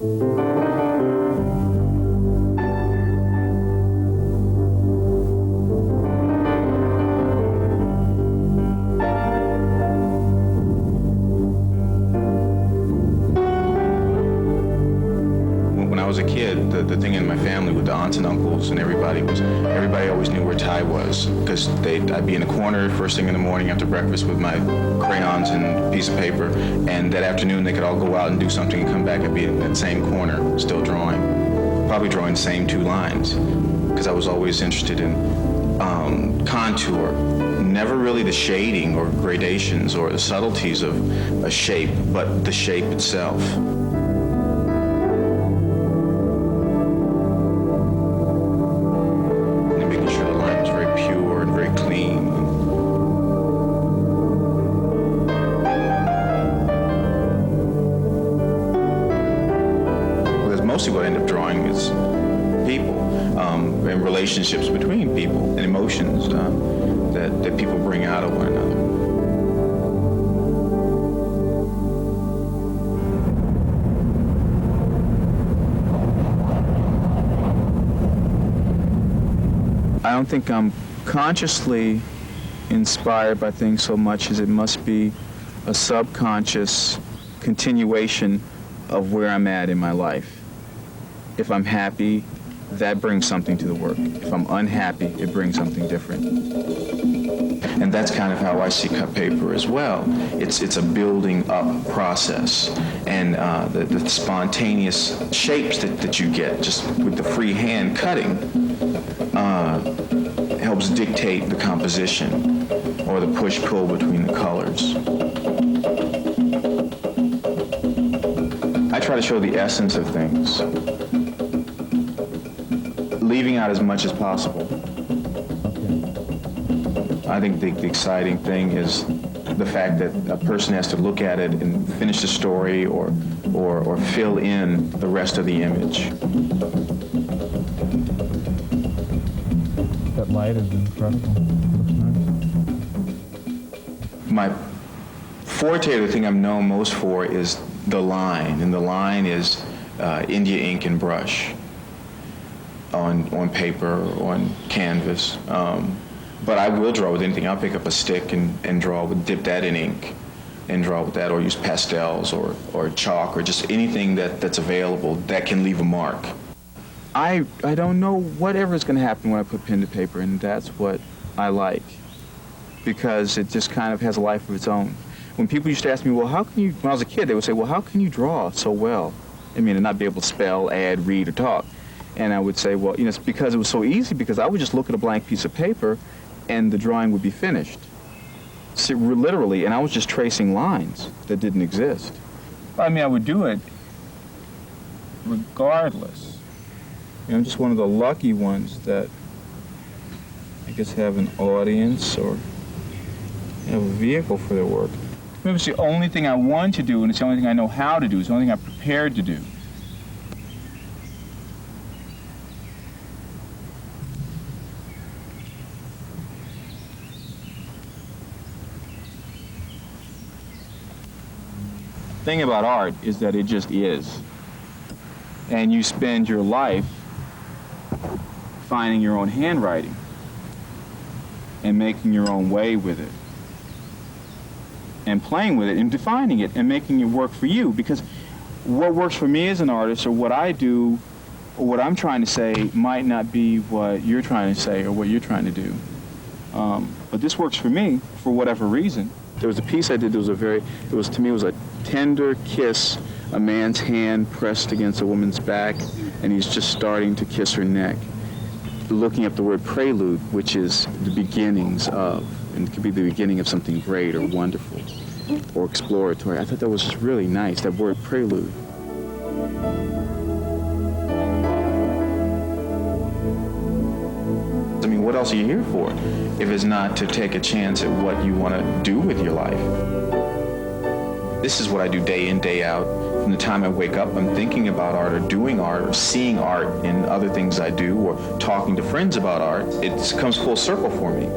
When I was a kid, the thing in my family with the aunts and uncles and everybody always knew where Ty was, because I'd be in the corner first thing in the morning after breakfast with my crayons and a piece of paper, and that afternoon they could all go out and do something and come back and be in that same corner still drawing, probably drawing the same 2 lines, because I was always interested in contour, never really the shading or gradations or the subtleties of a shape, but the shape itself. Mostly what I end up drawing is people, and relationships between people, and emotions that people bring out of one another. I don't think I'm consciously inspired by things so much as it must be a subconscious continuation of where I'm at in my life. If I'm happy, that brings something to the work. If I'm unhappy, it brings something different. And that's kind of how I see cut paper as well. It's a building up process. And the spontaneous shapes that you get just with the free hand cutting helps dictate the composition or the push-pull between the colors. I try to show the essence of things, leaving out as much as possible. I think the exciting thing is the fact that a person has to look at it and finish the story or fill in the rest of the image. That light is incredible. My forte, the thing I'm known most for, is the line, and the line is India ink and brush on paper, on canvas. But I will draw with anything. I'll pick up a stick and draw, dip that in ink and draw with that, or use pastels or chalk or just anything that's available that can leave a mark. I don't know whatever is going to happen when I put pen to paper, and that's what I like, because it just kind of has a life of its own. When people used to ask me, well, how can you, when I was a kid, they would say, well, how can you draw so well? I mean, and not be able to spell, add, read, or talk. And I would say, well, it's because it was so easy, because I would just look at a blank piece of paper and the drawing would be finished. So, literally, and I was just tracing lines that didn't exist. I mean, I would do it regardless. I'm just one of the lucky ones that I guess have an audience or have a vehicle for their work. Maybe it's the only thing I want to do, and it's the only thing I know how to do. It's the only thing I'm prepared to do. The thing about art is that it just is. And you spend your life finding your own handwriting and making your own way with it and playing with it and defining it and making it work for you, because what works for me as an artist or what I do or what I'm trying to say might not be what you're trying to say or what you're trying to do. But this works for me for whatever reason. There was a piece I did that was to me it was a tender kiss, a man's hand pressed against a woman's back, and he's just starting to kiss her neck. Looking up the word prelude, which is the beginnings of, and it could be the beginning of something great or wonderful or exploratory. I thought that was just really nice, that word prelude. I mean, what else are you here for if it's not to take a chance at what you want to do with your life? This is what I do day in, day out. From the time I wake up, I'm thinking about art or doing art or seeing art in other things I do or talking to friends about art. It comes full circle for me.